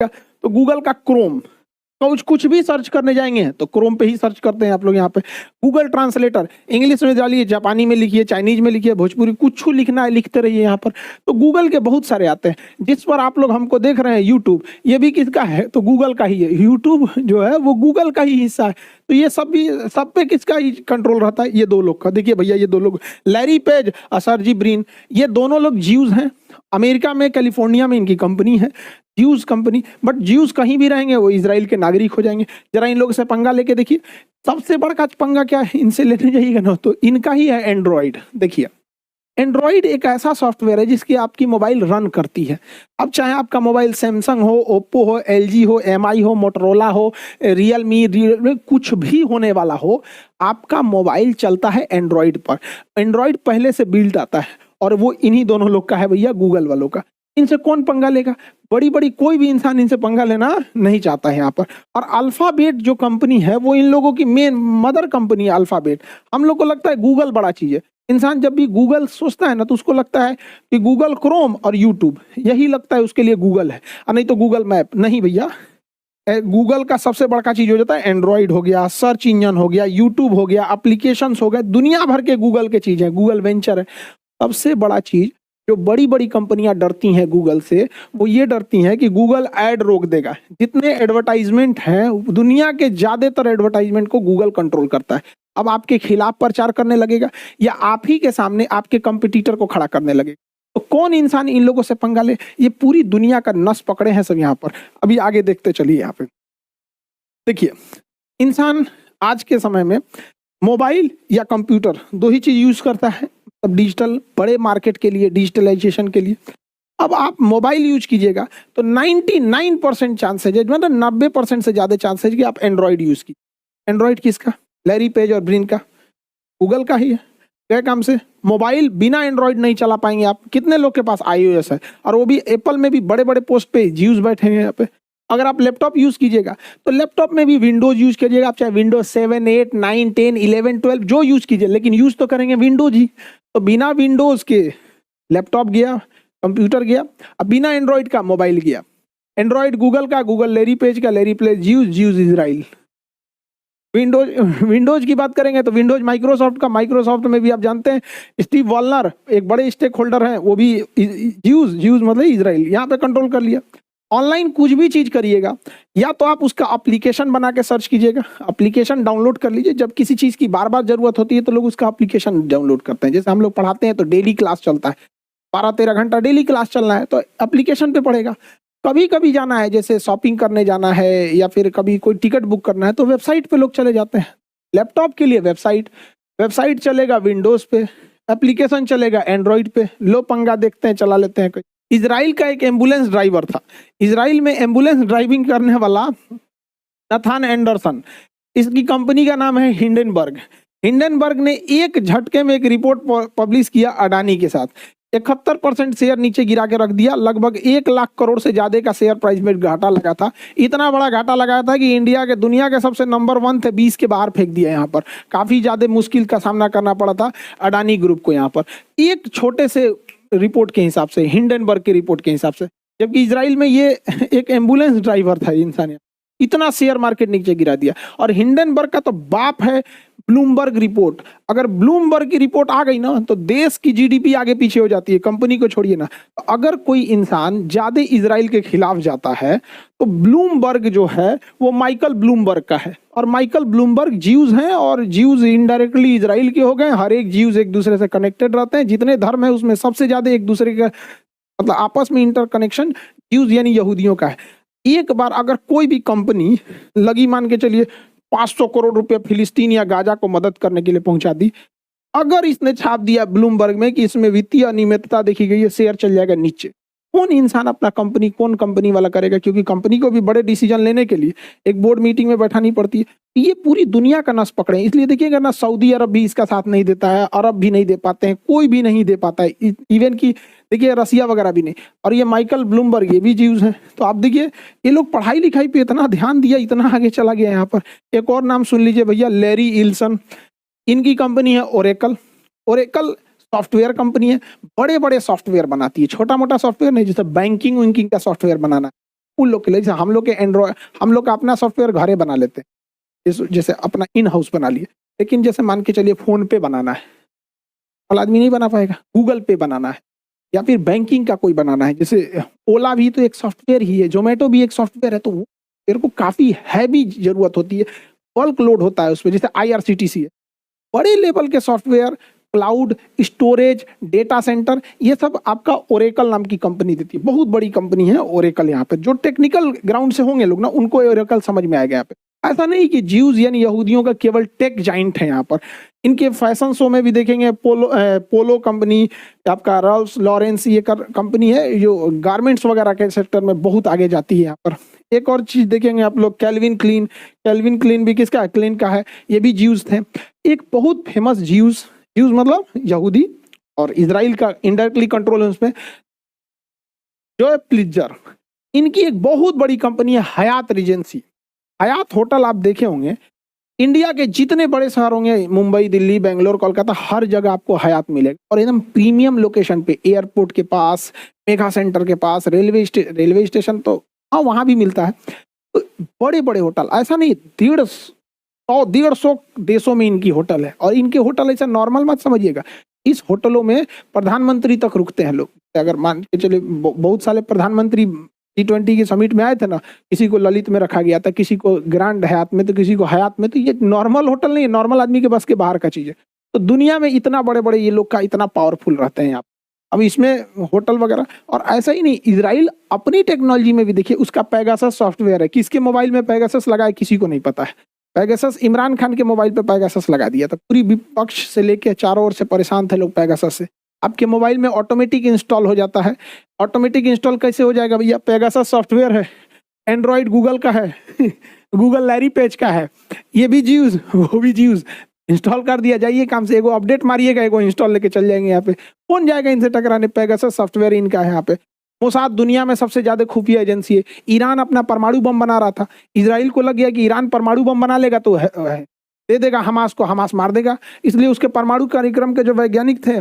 तो गूगल का क्रोम, कुछ भी सर्च करने जाएंगे तो क्रोम पे ही सर्च करते हैं आप लोग। यहाँ पे गूगल ट्रांसलेटर इंग्लिश में डालिए, जापानी में लिखिए, चाइनीज में लिखिए, भोजपुरी, कुछ लिखना है लिखते रहिए यहाँ पर। तो गूगल के बहुत सारे आते हैं। जिस पर आप लोग हमको देख रहे हैं यूट्यूब, ये भी किसका है? तो गूगल का ही है। यूट्यूब जो है वो गूगल का ही हिस्सा है। तो ये सब पे किसका ही कंट्रोल रहता है? ये दो लोग का। देखिए भैया ये दो लोग, लैरी पेज और सर्जी ब्रिन, ये दोनों लोग ज्यूज हैं। अमेरिका में कैलिफोर्निया में इनकी कंपनी है, ज्यूज कंपनी। बट ज्यूज कहीं भी रहेंगे वो इजराइल के नागरिक हो जाएंगे। जरा इन लोगों से पंगा लेके देखिए। सबसे बड़ा पंगा क्या है इनसे लेने जाइएगा ना, तो इनका ही है एंड्रॉइड। देखिए एंड्रॉइड एक ऐसा सॉफ्टवेयर है जिसकी आपकी मोबाइल रन करती है। अब चाहे आपका मोबाइल सैमसंग हो, ओप्पो हो, एलजी हो, एमआई हो, मोटरोला हो, रियलमी, कुछ भी होने वाला हो, आपका मोबाइल चलता है एंड्रॉइड पर। एंड्रॉइड पहले से बिल्ट आता है और वो इन्हीं दोनों लोग का है भैया, गूगल वालों का। इनसे कौन पंगा लेगा? बड़ी बड़ी कोई भी इंसान इनसे पंगा लेना नहीं चाहता है यहाँ पर। और अल्फाबेट जो कंपनी है वो इन लोगों की मेन मदर कंपनी है, अल्फाबेट। हम लोग को लगता है गूगल बड़ा चीज है। इंसान जब भी गूगल सोचता है ना तो उसको लगता है कि गूगल क्रोम और यूट्यूब, यही लगता है उसके लिए गूगल है, और नहीं तो गूगल मैप। नहीं भैया, गूगल का सबसे बड़ा चीज हो जाता है एंड्रॉइड हो गया, सर्च इंजन हो गया, यूट्यूब हो गया, एप्लीकेशंस हो गए, दुनिया भर के गूगल के चीज है। गूगल वेंचर है। सबसे बड़ा चीज जो बड़ी बड़ी कंपनियां डरती हैं गूगल से, वो ये डरती हैं कि गूगल ऐड रोक देगा। जितने एडवर्टाइजमेंट हैं, दुनिया के ज्यादातर एडवर्टाइजमेंट को गूगल कंट्रोल करता है। अब आपके खिलाफ प्रचार करने लगेगा या आप ही के सामने आपके कंपटीटर को खड़ा करने लगेगा। तो कौन इंसान इन लोगों से पंगा ले? ये पूरी दुनिया का नस पकड़े हैं सब यहाँ पर। अभी आगे देखते चलिए। यहाँ पे देखिए, इंसान आज के समय में मोबाइल या कंप्यूटर दो ही चीज यूज करता है। अब डिजिटल बड़े मार्केट के लिए, डिजिटलाइजेशन के लिए। अब आप मोबाइल यूज कीजिएगा तो 99% चांसेज है, मतलब 90% से ज्यादा चांसेज कि आप एंड्रॉइड यूज कीजिए। एंड्रॉइड किसका? लैरी पेज और ब्रिन का, गूगल का ही है। क्या काम से? मोबाइल बिना एंड्रॉइड नहीं चला पाएंगे आप। कितने लोग के पास iOS है, और वो भी एप्पल में भी बड़े बड़े पोस्ट पे ज्यूज बैठे हैं यहाँ पे। अगर आप लैपटॉप यूज कीजिएगा तो लैपटॉप में भी विंडोज यूज कीजिएगा। आप चाहे विंडोज 7, 8, 9, 10, 11, 12 जो यूज कीजिए, लेकिन यूज तो करेंगे विंडोज ही। तो बिना विंडोज के लैपटॉप गया, कंप्यूटर गया। अब बिना एंड्रॉइड का मोबाइल गया। एंड्रॉइड गूगल का, गूगल लैरी पेज का, Larry page Jews, Jews Israel. Windows की बात करेंगे तो विंडोज माइक्रोसॉफ्ट का। माइक्रोसॉफ्ट में भी आप जानते हैं स्टीव वॉलनर एक बड़े स्टेक होल्डर हैं, वो भी ज्यूज मतलब इजराइल, यहाँ पे कंट्रोल कर लिया। ऑनलाइन कुछ भी चीज करिएगा, या तो आप उसका एप्लीकेशन बना के सर्च कीजिएगा, एप्लीकेशन डाउनलोड कर लीजिए। जब किसी चीज की बार बार जरूरत होती है तो लोग उसका एप्लीकेशन डाउनलोड करते हैं। जैसे हम लोग पढ़ाते हैं तो डेली क्लास चलता है, 12-13 घंटा डेली क्लास चलना है, तो एप्लीकेशन पे पढ़ेगा। कभी कभी जाना है, जैसे शॉपिंग करने जाना है या फिर कभी कोई टिकट बुक करना है, तो वेबसाइट पे लोग चले जाते हैं। लैपटॉप के लिए वेबसाइट चलेगा विंडोज पे, एप्लीकेशन चलेगा एंड्रॉइड पे। लो पंगा देखते हैं, चला लेते हैं। इजराइल का एक एम्बुलेंस ड्राइवर था। इजराइल में एम्बुलेंस ड्राइविंग करने वाला नथान एंडरसन, इसकी कंपनी का नाम है हिंडनबर्ग। हिंडनबर्ग ने एक झटके में एक रिपोर्ट पब्लिश किया अडानी के साथ। 71% शेयर नीचे गिरा के रख दिया। लगभग 1 लाख करोड़ से ज्यादा का शेयर प्राइस में घाटा लगा था। इतना बड़ा घाटा लगाया था कि इंडिया के दुनिया के सबसे नंबर 1 थे, 20 के बाहर फेंक दिया। यहाँ पर काफी ज्यादा मुश्किल का सामना करना पड़ा था अडानी ग्रुप को यहाँ पर, एक छोटे से रिपोर्ट के हिसाब से, हिंडनबर्ग की रिपोर्ट के हिसाब से। जबकि इजराइल में ये एक एम्बुलेंस ड्राइवर था इंसान, इतना शेयर मार्केट नीचे गिरा दिया। और हिंडनबर्ग का तो बाप है ब्लूमबर्ग रिपोर्ट। अगर ब्लूमबर्ग की रिपोर्ट आ गई ना तो देश की जीडीपी आगे पीछे हो जाती है, कंपनी को छोड़िए ना। तो अगर कोई इंसान ज्यादा इजराइल के खिलाफ जाता है तो ब्लूमबर्ग जो है वो माइकल ब्लूमबर्ग का है। और माइकल ब्लूमबर्ग ज्यूज हैं, और ज्यूज इनडायरेक्टली इजराइल के हो गए। हर एक ज्यूज एक दूसरे से कनेक्टेड रहते हैं। जितने धर्म है उसमें सबसे ज्यादा एक दूसरे का मतलब आपस में इंटरकनेक्शन ज्यूज यानी यहूदियों का है। एक बार अगर कोई भी कंपनी लगी, मान के चलिए 500 करोड़ रुपए फिलिस्तीन या गाजा को मदद करने के लिए पहुंचा दी, अगर इसने छाप दिया ब्लूमबर्ग में कि इसमें वित्तीय अनियमितता देखी गई है, शेयर चल जाएगा नीचे। कौन इंसान अपना कंपनी, कौन कंपनी वाला करेगा? क्योंकि कंपनी को भी बड़े डिसीजन लेने के लिए एक बोर्ड मीटिंग में बैठानी पड़ती है। ये पूरी दुनिया का नस पकड़े। इसलिए देखिएगा ना, सऊदी अरब भी इसका साथ नहीं देता है, अरब भी नहीं दे पाते हैं, कोई भी नहीं दे पाता है, इवन की देखिए रसिया वगैरह भी नहीं। और ये माइकल ब्लूमबर्ग ये भी ज्यूज है। तो आप देखिए ये लोग पढ़ाई लिखाई पे इतना ध्यान दिया, इतना आगे चला गया यहाँ पर। एक और नाम सुन लीजिए भैया, लैरी इल्सन। इनकी कंपनी है ओरेकल। ओरेकल सॉफ्टवेयर कंपनी है, बड़े बड़े सॉफ्टवेयर बनाती है, छोटा मोटा सॉफ्टवेयर नहीं, जैसे बैंकिंग का सॉफ्टवेयर बनाना। उन लोग के लिए। जैसे हम लोग के एंड्रॉयड, हम लोग का अपना सॉफ्टवेयर घरे बना लेते हैं, जैसे अपना इन हाउस बना लिए। लेकिन जैसे मान के चलिए फोन पे बनाना है, वाला आदमी नहीं बना पाएगा। गूगल पे बनाना है या फिर बैंकिंग का कोई बनाना है, जैसे ओला भी तो एक सॉफ्टवेयर ही है, जोमेटो भी एक सॉफ्टवेयर है, तो वो मेरे को काफी हैवी जरूरत होती है, बल्क लोड होता है उसमें। जैसे IRCTC है, बड़े लेवल के software, cloud storage, data centre, ये सब आपका ओरेकल नाम की कंपनी देती है। बहुत बड़ी कंपनी है ओरेकल। यहाँ पे जो टेक्निकल ग्राउंड से होंगे लोग ना, उनको ओरेकल समझ में आएगा। यहाँ पे ऐसा नहीं कि ज्यूज यानी यहूदियों का केवल टेक जाइंट है यहाँ पर। इनके फैशन शो में भी देखेंगे, पोलो कंपनी, आपका रॉल्स लॉरेंस, ये कंपनी है जो गारमेंट्स वगैरह के सेक्टर में बहुत आगे जाती है यहाँ पर। एक और चीज देखेंगे आप लोग, कैल्विन क्लीन। कैल्विन क्लीन भी किसका है? क्लीन का है। ये भी ज्यूज थे। एक बहुत फेमस ज्यूज मतलब यहूदी और इजराइल का इनडायरेक्टली कंट्रोल है उसमें, जो प्लिजर, इनकी एक बहुत बड़ी कंपनी है हयात रिजेंसी। हयात होटल आप देखे होंगे, इंडिया के जितने बड़े शहर होंगे, मुंबई, दिल्ली, बेंगलोर, कोलकाता, हर जगह आपको हयात मिलेगा। और एकदम प्रीमियम लोकेशन पे, एयरपोर्ट के पास, मेगा सेंटर के पास, रेलवे स्टेशन तो हाँ वहाँ भी मिलता है। तो बड़े बड़े होटल, ऐसा नहीं 150 देशों में इनकी होटल है। और इनके होटल ऐसा नॉर्मल मत समझिएगा, इस होटलों में प्रधानमंत्री तक रुकते हैं लोग। अगर मान के चलिए बहुत सारे प्रधानमंत्री G20 की समिट में आए थे ना, किसी को ललित में रखा गया था, किसी को ग्रैंड हयात में, तो किसी को हयात में। तो ये नॉर्मल होटल नहीं है, नॉर्मल आदमी के बस के बाहर का चीज है। तो दुनिया में इतना बड़े बड़े ये लोग का इतना पावरफुल रहते हैं आप। अब इसमें होटल वगैरह, और ऐसा ही नहीं, इजराइल अपनी टेक्नोलॉजी में भी देखिए, उसका पेगासस सॉफ्टवेयर है। किसके मोबाइल में पेगासस लगा है किसी को नहीं पता है। पेगासस इमरान खान के मोबाइल पे पेगासस लगा दिया था। पूरी विपक्ष से लेके चारों ओर से परेशान थे लोग पेगासस से। आपके मोबाइल में ऑटोमेटिक इंस्टॉल हो जाता है। ऑटोमेटिक इंस्टॉल कैसे हो जाएगा भैया? पेगासस सॉफ्टवेयर है, एंड्रॉइड गूगल का है गूगल लैरी पेज का है, ये भी ज्यूज वो भी ज्यूज। इंस्टॉल कर दिया, जाइए काम से, एगो अपडेट मारिएगा, एगो इंस्टॉल लेके चल जाएंगे। यहाँ पे कौन जाएगा इनसे टकराने? पेगासस सॉफ्टवेयर इनका है यहाँ पे। मोसाद दुनिया में सबसे ज्यादा खुफिया एजेंसी है। ईरान अपना परमाणु बम बना रहा था, इजराइल को लग गया कि ईरान परमाणु बम बना लेगा तो दे देगा हमास को, हमास मार देगा। इसलिए उसके परमाणु कार्यक्रम के जो वैज्ञानिक थे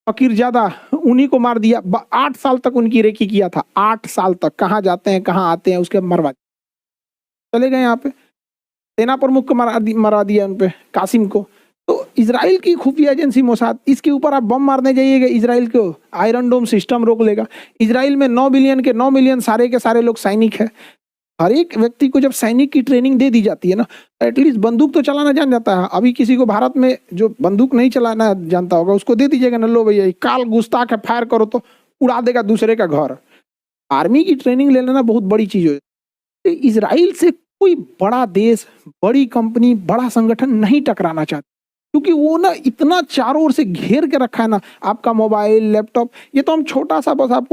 फकीरजादा, उन्हीं को मार दिया। 8 साल तक उनकी रेकी किया था, 8 साल तक। कहाँ जाते हैं कहाँ आते हैं, उसके मरवा चले गए। यहाँ पे सेना प्रमुख को मरा दिया उन पे, कासिम को। तो इजराइल की खुफिया एजेंसी मोसाद, इसके ऊपर आप बम मारने जाइएगा इजराइल को, आयरन डोम सिस्टम रोक लेगा। इजराइल में 9 बिलियन के 9 मिलियन सारे के सारे लोग सैनिक है। हर एक व्यक्ति को जब सैनिक की ट्रेनिंग दे दी जाती है ना, एटलीस्ट बंदूक तो चलाना जान जाता है। अभी किसी को भारत में जो बंदूक नहीं चलाना जानता होगा, उसको दे दीजिएगा ना, लो भैया काल गुस्ताख है, फायर करो तो उड़ा देगा दूसरे का घर। आर्मी की ट्रेनिंग ले लेना बहुत बड़ी चीज है। इजराइल से कोई बड़ा देश, बड़ी कंपनी, बड़ा संगठन नहीं टकराना चाहता, क्योंकि वो ना इतना चारों ओर से घेर के रखा है ना, आपका मोबाइल, लैपटॉप। ये तो हम छोटा सा बस आपको